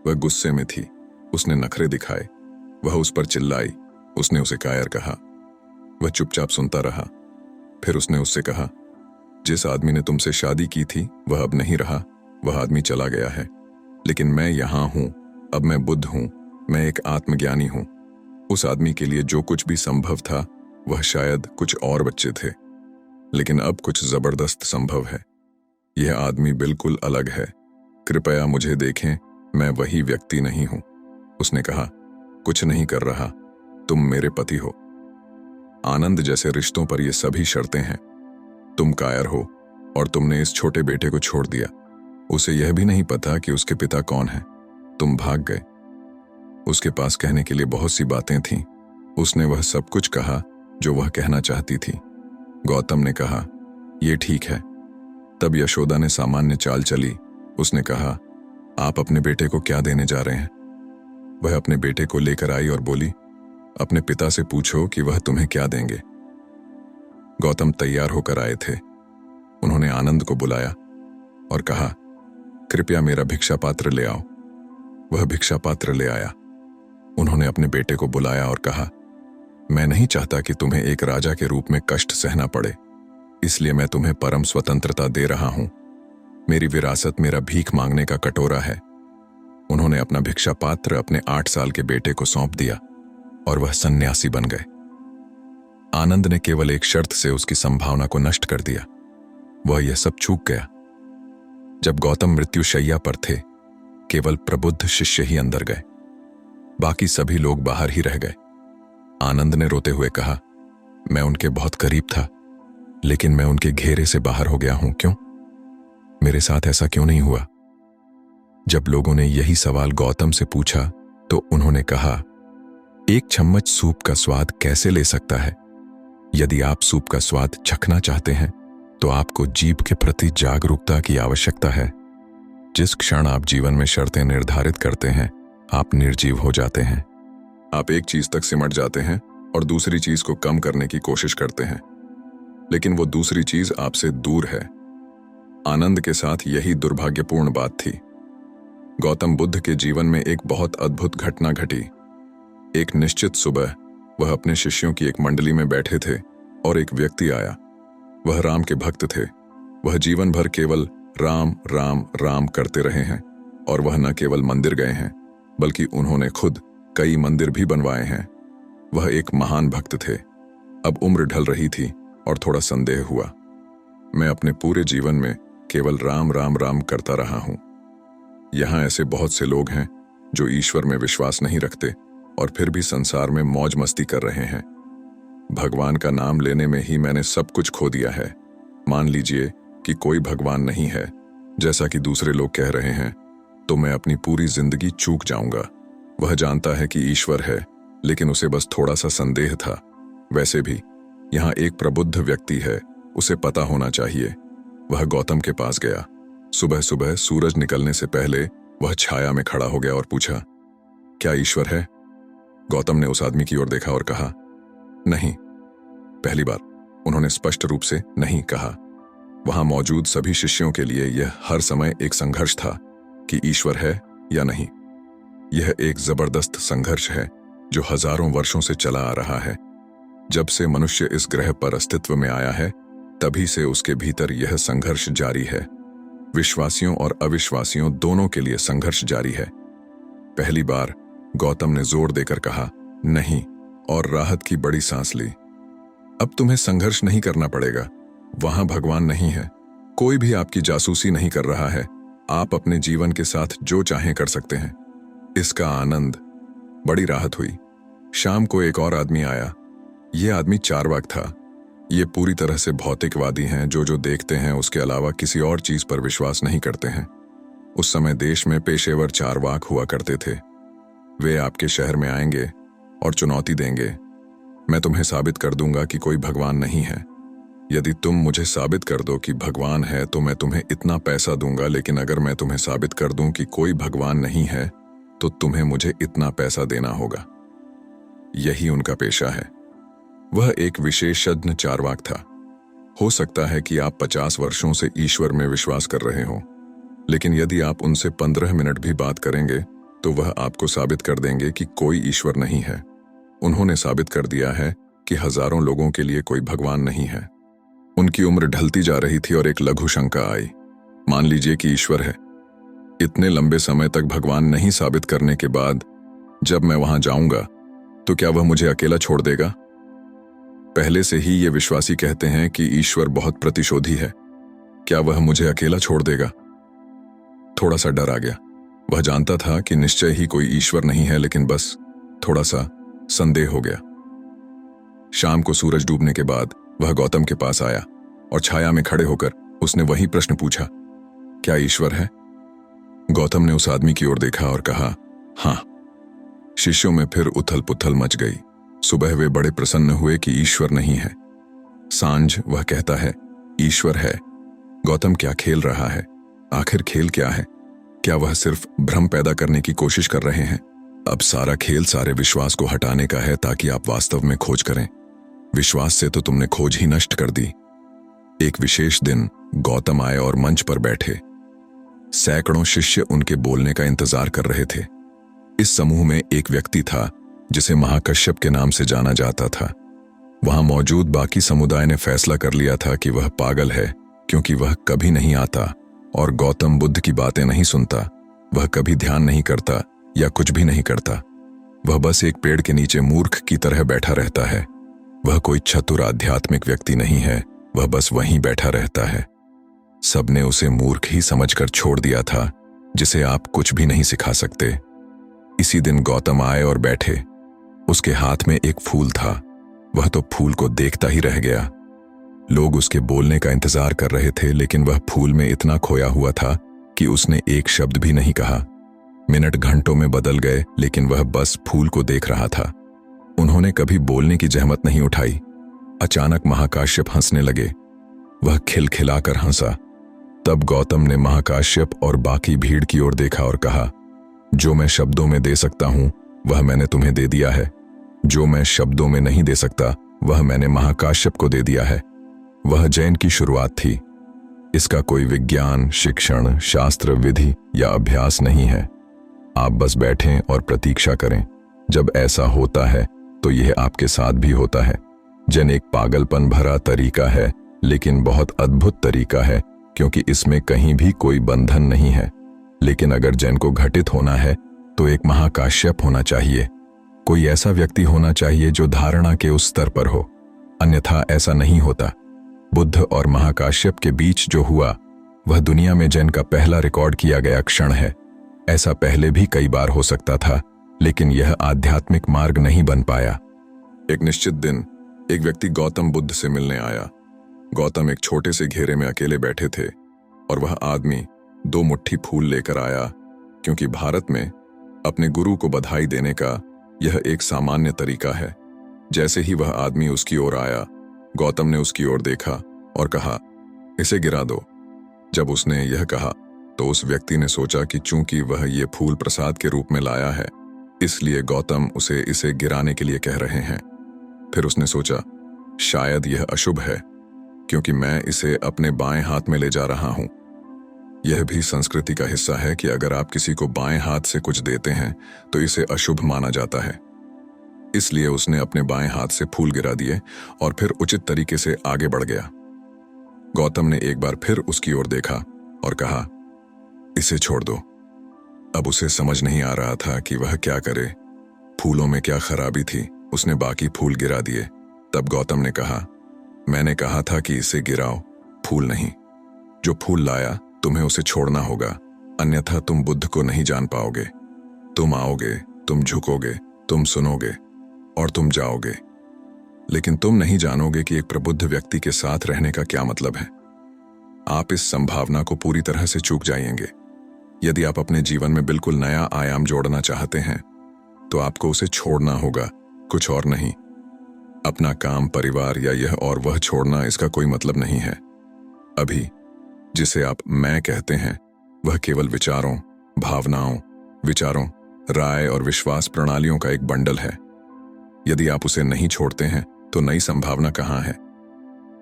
वह गुस्से में थी। उसने नखरे दिखाए। वह उस पर चिल्लाई। उसने उसे कायर कहा। वह चुपचाप सुनता रहा। फिर उसने उससे कहा, जिस आदमी ने तुमसे शादी की थी वह अब नहीं रहा। वह आदमी चला गया है, लेकिन मैं यहां हूं। अब मैं बुद्ध हूं। मैं एक आत्मज्ञानी हूं। उस आदमी के लिए जो कुछ भी संभव था वह शायद कुछ और बच्चे थे, लेकिन अब कुछ जबरदस्त संभव है। यह आदमी बिल्कुल अलग है। कृपया मुझे देखें, मैं वही व्यक्ति नहीं हूं। उसने कहा, कुछ नहीं कर रहा, तुम मेरे पति हो। आनंद जैसे रिश्तों पर ये सभी शर्तें हैं। तुम कायर हो और तुमने इस छोटे बेटे को छोड़ दिया। उसे यह भी नहीं पता कि उसके पिता कौन है। तुम भाग गए। उसके पास कहने के लिए बहुत सी बातें थीं। उसने वह सब कुछ कहा जो वह कहना चाहती थी। गौतम ने कहा, यह ठीक है। तब यशोदा ने सामान्य चाल चली। उसने कहा, आप अपने बेटे को क्या देने जा रहे हैं? वह अपने बेटे को लेकर आई और बोली, अपने पिता से पूछो कि वह तुम्हें क्या देंगे। गौतम तैयार होकर आए थे। उन्होंने आनंद को बुलाया और कहा, कृपया मेरा भिक्षा पात्र ले आओ। वह भिक्षा पात्र ले आया। उन्होंने अपने बेटे को बुलाया और कहा, मैं नहीं चाहता कि तुम्हें एक राजा के रूप में कष्ट सहना पड़े, इसलिए मैं तुम्हें परम स्वतंत्रता दे रहा हूं। मेरी विरासत मेरा भीख मांगने का कटोरा है। उन्होंने अपना भिक्षा पात्र अपने 8 साल के बेटे को सौंप दिया और वह सन्यासी बन गए। आनंद ने केवल एक शर्त से उसकी संभावना को नष्ट कर दिया। वह यह सब चूक गया। जब गौतम मृत्युशैया पर थे, केवल प्रबुद्ध शिष्य ही अंदर गए। बाकी सभी लोग बाहर ही रह गए। आनंद ने रोते हुए कहा, मैं उनके बहुत करीब था, लेकिन मैं उनके घेरे से बाहर हो गया हूं। क्यों? मेरे साथ ऐसा क्यों नहीं हुआ? जब लोगों ने यही सवाल गौतम से पूछा तो उन्होंने कहा, एक चम्मच सूप का स्वाद कैसे ले सकता है? यदि आप सूप का स्वाद चखना चाहते हैं तो आपको जीभ के प्रति जागरूकता की आवश्यकता है। जिस क्षण आप जीवन में शर्तें निर्धारित करते हैं, आप निर्जीव हो जाते हैं। आप एक चीज तक सिमट जाते हैं और दूसरी चीज को कम करने की कोशिश करते हैं, लेकिन वो दूसरी चीज आपसे दूर है। आनंद के साथ यही दुर्भाग्यपूर्ण बात थी। गौतम बुद्ध के जीवन में एक बहुत अद्भुत घटना घटी। एक निश्चित सुबह वह अपने शिष्यों की एक मंडली में बैठे थे और एक व्यक्ति आया। वह राम के भक्त थे। वह जीवन भर केवल राम राम राम करते रहे हैं, और वह न केवल मंदिर गए हैं बल्कि उन्होंने खुद कई मंदिर भी बनवाए हैं। वह एक महान भक्त थे। अब उम्र ढल रही थी और थोड़ा संदेह हुआ। मैं अपने पूरे जीवन में केवल राम राम राम करता रहा हूं। यहां ऐसे बहुत से लोग हैं जो ईश्वर में विश्वास नहीं रखते और फिर भी संसार में मौज मस्ती कर रहे हैं। भगवान का नाम लेने में ही मैंने सब कुछ खो दिया है। मान लीजिए कि कोई भगवान नहीं है, जैसा कि दूसरे लोग कह रहे हैं, तो मैं अपनी पूरी जिंदगी चूक जाऊंगा। वह जानता है कि ईश्वर है, लेकिन उसे बस थोड़ा सा संदेह था। वैसे भी यहाँ एक प्रबुद्ध व्यक्ति है, उसे पता होना चाहिए। वह गौतम के पास गया। सुबह सुबह सूरज निकलने से पहले वह छाया में खड़ा हो गया और पूछा, क्या ईश्वर है? गौतम ने उस आदमी की ओर देखा और कहा, नहीं, पहली बार। उन्होंने स्पष्ट रूप से नहीं कहा। वहां मौजूद सभी शिष्यों के लिए यह हर समय एक संघर्ष था कि ईश्वर है या नहीं। यह एक जबरदस्त संघर्ष है जो हजारों वर्षों से चला आ रहा है। जब से मनुष्य इस ग्रह पर अस्तित्व में आया है, तभी से उसके भीतर यह संघर्ष जारी है। विश्वासियों और अविश्वासियों दोनों के लिए संघर्ष जारी है। पहली बार गौतम ने जोर देकर कहा नहीं और राहत की बड़ी सांस ली। अब तुम्हें संघर्ष नहीं करना पड़ेगा। वहां भगवान नहीं है, कोई भी आपकी जासूसी नहीं कर रहा है। आप अपने जीवन के साथ जो चाहें कर सकते हैं। इसका आनंद, बड़ी राहत हुई। शाम को एक और आदमी आया। यह आदमी चार्वाक था। ये पूरी तरह से भौतिकवादी हैं, जो देखते हैं उसके अलावा किसी और चीज पर विश्वास नहीं करते हैं। उस समय देश में पेशेवर चार्वाक हुआ करते थे। वे आपके शहर में आएंगे और चुनौती देंगे, मैं तुम्हें साबित कर दूंगा कि कोई भगवान नहीं है। यदि तुम मुझे साबित कर दो कि भगवान है तो मैं तुम्हें इतना पैसा दूंगा, लेकिन अगर मैं तुम्हें साबित कर दूं कि कोई भगवान नहीं है तो तुम्हें मुझे इतना पैसा देना होगा। यही उनका पेशा है। वह एक विशेषज्ञ चार्वाक था। हो सकता है कि आप 50 वर्षों से ईश्वर में विश्वास कर रहे हो, लेकिन यदि आप उनसे 15 मिनट भी बात करेंगे तो वह आपको साबित कर देंगे कि कोई ईश्वर नहीं है। उन्होंने साबित कर दिया है कि हजारों लोगों के लिए कोई भगवान नहीं है। उनकी उम्र ढलती जा रही थी और एक लघु शंका आई। मान लीजिए कि ईश्वर है। इतने लंबे समय तक भगवान नहीं साबित करने के बाद जब मैं वहां जाऊंगा तो क्या वह मुझे अकेला छोड़ देगा? पहले से ही ये विश्वासी कहते हैं कि ईश्वर बहुत प्रतिशोधी है। क्या वह मुझे अकेला छोड़ देगा? थोड़ा सा डर आ गया। वह जानता था कि निश्चय ही कोई ईश्वर नहीं है, लेकिन बस थोड़ा सा संदेह हो गया। शाम को सूरज डूबने के बाद वह गौतम के पास आया और छाया में खड़े होकर उसने वही प्रश्न पूछा, क्या ईश्वर है? गौतम ने उस आदमी की ओर देखा और कहा, हां। शिष्यों में फिर उथल पुथल मच गई। सुबह वे बड़े प्रसन्न हुए कि ईश्वर नहीं है। सांझ वह कहता है, ईश्वर है। गौतम क्या खेल रहा है? आखिर खेल क्या है? क्या वह सिर्फ भ्रम पैदा करने की कोशिश कर रहे हैं? अब सारा खेल सारे विश्वास को हटाने का है ताकि आप वास्तव में खोज करें। विश्वास से तो तुमने खोज ही नष्ट कर दी। एक विशेष दिन गौतम आए और मंच पर बैठे। सैकड़ों शिष्य उनके बोलने का इंतजार कर रहे थे। इस समूह में एक व्यक्ति था जिसे महाकश्यप के नाम से जाना जाता था। वहां मौजूद बाकी समुदाय ने फैसला कर लिया था कि वह पागल है, क्योंकि वह कभी नहीं आता और गौतम बुद्ध की बातें नहीं सुनता। वह कभी ध्यान नहीं करता या कुछ भी नहीं करता। वह बस एक पेड़ के नीचे मूर्ख की तरह बैठा रहता है। वह कोई चतुर आध्यात्मिक व्यक्ति नहीं है, वह बस वहीं बैठा रहता है। सबने उसे मूर्ख ही समझकर छोड़ दिया था, जिसे आप कुछ भी नहीं सिखा सकते। इसी दिन गौतम आए और बैठे। उसके हाथ में एक फूल था। वह तो फूल को देखता ही रह गया। लोग उसके बोलने का इंतजार कर रहे थे, लेकिन वह फूल में इतना खोया हुआ था कि उसने एक शब्द भी नहीं कहा। मिनट घंटों में बदल गए, लेकिन वह बस फूल को देख रहा था। उन्होंने कभी बोलने की जहमत नहीं उठाई। अचानक महाकाश्यप हंसने लगे। वह खिलखिलाकर हंसा। तब गौतम ने महाकाश्यप और बाकी भीड़ की ओर देखा और कहा, जो मैं शब्दों में दे सकता हूं वह मैंने तुम्हें दे दिया है। जो मैं शब्दों में नहीं दे सकता वह मैंने महाकाश्यप को दे दिया है। वह जैन की शुरुआत थी। इसका कोई विज्ञान, शिक्षण, शास्त्र, विधि या अभ्यास नहीं है। आप बस बैठें और प्रतीक्षा करें। जब ऐसा होता है तो यह आपके साथ भी होता है। जैन एक पागलपन भरा तरीका है, लेकिन बहुत अद्भुत तरीका है, क्योंकि इसमें कहीं भी कोई बंधन नहीं है। लेकिन अगर जैन को घटित होना है तो एक महाकाश्यप होना चाहिए। कोई ऐसा व्यक्ति होना चाहिए जो धारणा के उस स्तर पर हो, अन्यथा ऐसा नहीं होता। बुद्ध और महाकाश्यप के बीच जो हुआ वह दुनिया में जैन का पहला रिकॉर्ड किया गया क्षण है। ऐसा पहले भी कई बार हो सकता था, लेकिन यह आध्यात्मिक मार्ग नहीं बन पाया। एक निश्चित दिन एक व्यक्ति गौतम बुद्ध से मिलने आया। गौतम एक छोटे से घेरे में अकेले बैठे थे और वह आदमी 2 मुट्ठी फूल लेकर आया, क्योंकि भारत में अपने गुरु को बधाई देने का यह एक सामान्य तरीका है। जैसे ही वह आदमी उसकी ओर आया, गौतम ने उसकी ओर देखा और कहा, इसे गिरा दो। जब उसने यह कहा तो उस व्यक्ति ने सोचा कि चूंकि वह ये फूल प्रसाद के रूप में लाया है, इसलिए गौतम उसे इसे गिराने के लिए कह रहे हैं। फिर उसने सोचा, शायद यह अशुभ है क्योंकि मैं इसे अपने बाएं हाथ में ले जा रहा हूं। यह भी संस्कृति का हिस्सा है कि अगर आप किसी को बाएं हाथ से कुछ देते हैं तो इसे अशुभ माना जाता है। इसलिए उसने अपने बाएं हाथ से फूल गिरा दिए और फिर उचित तरीके से आगे बढ़ गया। गौतम ने एक बार फिर उसकी ओर देखा और कहा, इसे छोड़ दो। अब उसे समझ नहीं आ रहा था कि वह क्या करे। फूलों में क्या खराबी थी। उसने बाकी फूल गिरा दिए। तब गौतम ने कहा, मैंने कहा था कि इसे गिराओ, फूल नहीं। जो फूल लाया तुम्हें उसे छोड़ना होगा, अन्यथा तुम बुद्ध को नहीं जान पाओगे। तुम आओगे, तुम झुकोगे, तुम सुनोगे और तुम जाओगे, लेकिन तुम नहीं जानोगे कि एक प्रबुद्ध व्यक्ति के साथ रहने का क्या मतलब है। आप इस संभावना को पूरी तरह से चूक जाएंगे। यदि आप अपने जीवन में बिल्कुल नया आयाम जोड़ना चाहते हैं तो आपको उसे छोड़ना होगा, कुछ और नहीं। अपना काम, परिवार या यह और वह छोड़ना, इसका कोई मतलब नहीं है। अभी जिसे आप मैं कहते हैं वह केवल विचारों, भावनाओं, राय और विश्वास प्रणालियों का एक बंडल है। यदि आप उसे नहीं छोड़ते हैं तो नई संभावना कहाँ है?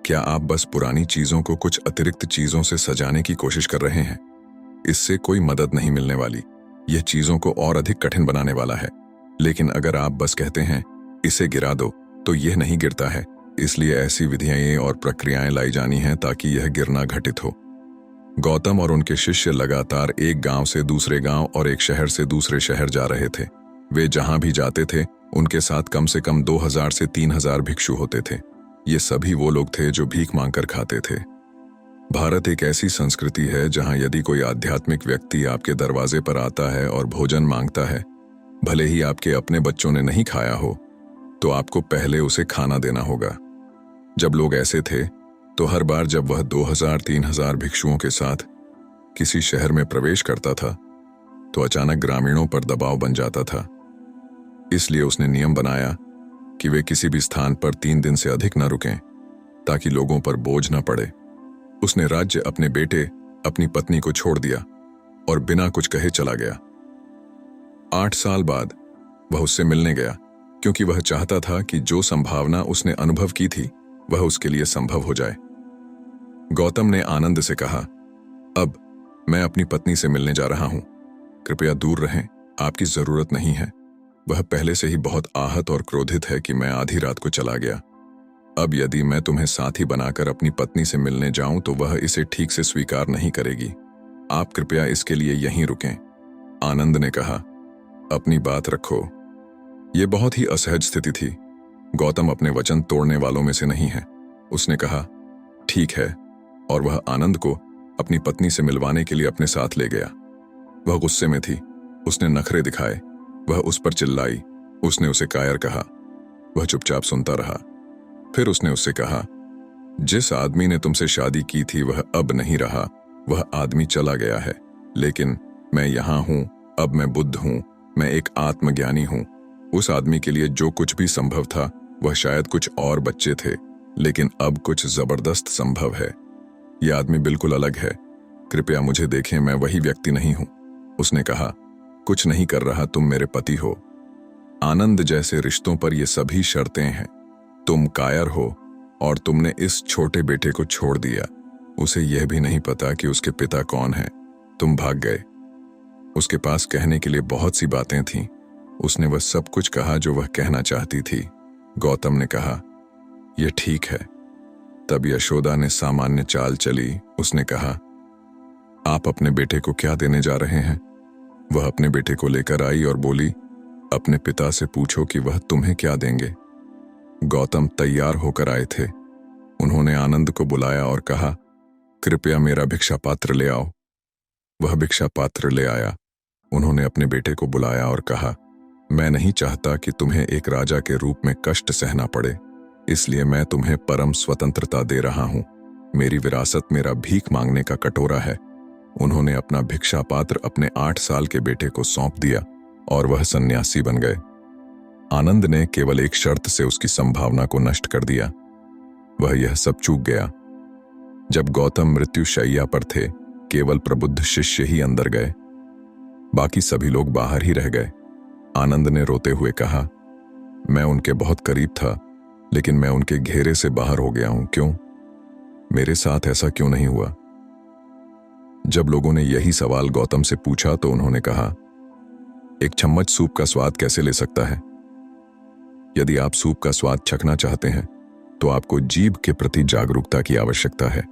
क्या आप बस पुरानी चीजों को कुछ अतिरिक्त चीजों से सजाने की कोशिश कर रहे हैं? इससे कोई मदद नहीं मिलने वाली। यह चीजों को और अधिक कठिन बनाने वाला है। लेकिन अगर आप बस कहते हैं इसे गिरा दो, तो यह नहीं गिरता है। इसलिए ऐसी विधियां और प्रक्रियाएं लाई जानी हैं ताकि यह गिरना घटित हो। गौतम और उनके शिष्य लगातार एक गांव से दूसरे गांव और एक शहर से दूसरे शहर जा रहे थे। वे जहां भी जाते थे उनके साथ कम से कम 2000 से 3000 भिक्षु होते थे। ये सभी वो लोग थे जो भीख मांगकर खाते थे। भारत एक ऐसी संस्कृति है जहां यदि कोई आध्यात्मिक व्यक्ति आपके दरवाजे पर आता है और भोजन मांगता है, भले ही आपके अपने बच्चों ने नहीं खाया हो, तो आपको पहले उसे खाना देना होगा। जब लोग ऐसे थे तो हर बार जब वह 2000-3000 भिक्षुओं के साथ किसी शहर में प्रवेश करता था तो अचानक ग्रामीणों पर दबाव बन जाता था। इसलिए उसने नियम बनाया कि वे किसी भी स्थान पर 3 दिन से अधिक न रुकें ताकि लोगों पर बोझ न पड़े। उसने राज्य, अपने बेटे, अपनी पत्नी को छोड़ दिया और बिना कुछ कहे चला गया। 8 साल बाद वह उससे मिलने गया क्योंकि वह चाहता था कि जो संभावना उसने अनुभव की थी वह उसके लिए संभव हो जाए। गौतम ने आनंद से कहा, अब मैं अपनी पत्नी से मिलने जा रहा हूं, कृपया दूर रहें, आपकी जरूरत नहीं है। वह पहले से ही बहुत आहत और क्रोधित है कि मैं आधी रात को चला गया। अब यदि मैं तुम्हें साथी बनाकर अपनी पत्नी से मिलने जाऊं तो वह इसे ठीक से स्वीकार नहीं करेगी। आप कृपया इसके लिए यहीं रुकें। आनंद ने कहा, अपनी बात रखो। यह बहुत ही असहज स्थिति थी। गौतम अपने वचन तोड़ने वालों में से नहीं है। उसने कहा, ठीक है, और वह आनंद को अपनी पत्नी से मिलवाने के लिए अपने साथ ले गया। वह गुस्से में थी। उसने नखरे दिखाए। वह उस पर चिल्लाई। उसने उसे कायर कहा। वह चुपचाप सुनता रहा। फिर उसने उससे कहा, जिस आदमी ने तुमसे शादी की थी वह अब नहीं रहा। वह आदमी चला गया है, लेकिन मैं यहां हूं। अब मैं बुद्ध हूं। मैं एक आत्मज्ञानी हूं। उस आदमी के लिए जो कुछ भी संभव था वह शायद कुछ और बच्चे थे, लेकिन अब कुछ जबरदस्त संभव है। यह आदमी बिल्कुल अलग है। कृपया मुझे देखें, मैं वही व्यक्ति नहीं हूं। उसने कहा, कुछ नहीं कर रहा, तुम मेरे पति हो। आनंद जैसे रिश्तों पर ये सभी शर्तें हैं। तुम कायर हो और तुमने इस छोटे बेटे को छोड़ दिया। उसे यह भी नहीं पता कि उसके पिता कौन है। तुम भाग गए। उसके पास कहने के लिए बहुत सी बातें थीं। उसने वह सब कुछ कहा जो वह कहना चाहती थी। गौतम ने कहा, यह ठीक है। तब यशोदा ने सामान्य चाल चली। उसने कहा, आप अपने बेटे को क्या देने जा रहे हैं? वह अपने बेटे को लेकर आई और बोली, अपने पिता से पूछो कि वह तुम्हें क्या देंगे। गौतम तैयार होकर आए थे। उन्होंने आनंद को बुलाया और कहा, कृपया मेरा भिक्षा पात्र ले आओ। वह भिक्षा पात्र ले आया। उन्होंने अपने बेटे को बुलाया और कहा, मैं नहीं चाहता कि तुम्हें एक राजा के रूप में कष्ट सहना पड़े, इसलिए मैं तुम्हें परम स्वतंत्रता दे रहा हूं। मेरी विरासत मेरा भीख मांगने का कटोरा है। उन्होंने अपना भिक्षा पात्र अपने 8 साल के बेटे को सौंप दिया और वह सन्यासी बन गए। आनंद ने केवल एक शर्त से उसकी संभावना को नष्ट कर दिया। वह यह सब चूक गया। जब गौतम मृत्युशैया पर थे, केवल प्रबुद्ध शिष्य ही अंदर गए। बाकी सभी लोग बाहर ही रह गए। आनंद ने रोते हुए कहा, मैं उनके बहुत करीब था, लेकिन मैं उनके घेरे से बाहर हो गया हूं। क्यों? मेरे साथ ऐसा क्यों नहीं हुआ? जब लोगों ने यही सवाल गौतम से पूछा तो उन्होंने कहा, एक चम्मच सूप का स्वाद कैसे ले सकता है? यदि आप सूप का स्वाद चखना चाहते हैं तो आपको जीभ के प्रति जागरूकता की आवश्यकता है।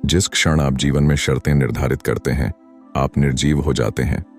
जिस क्षण आप जीवन में शर्तें निर्धारित करते हैं, आप निर्जीव हो जाते हैं।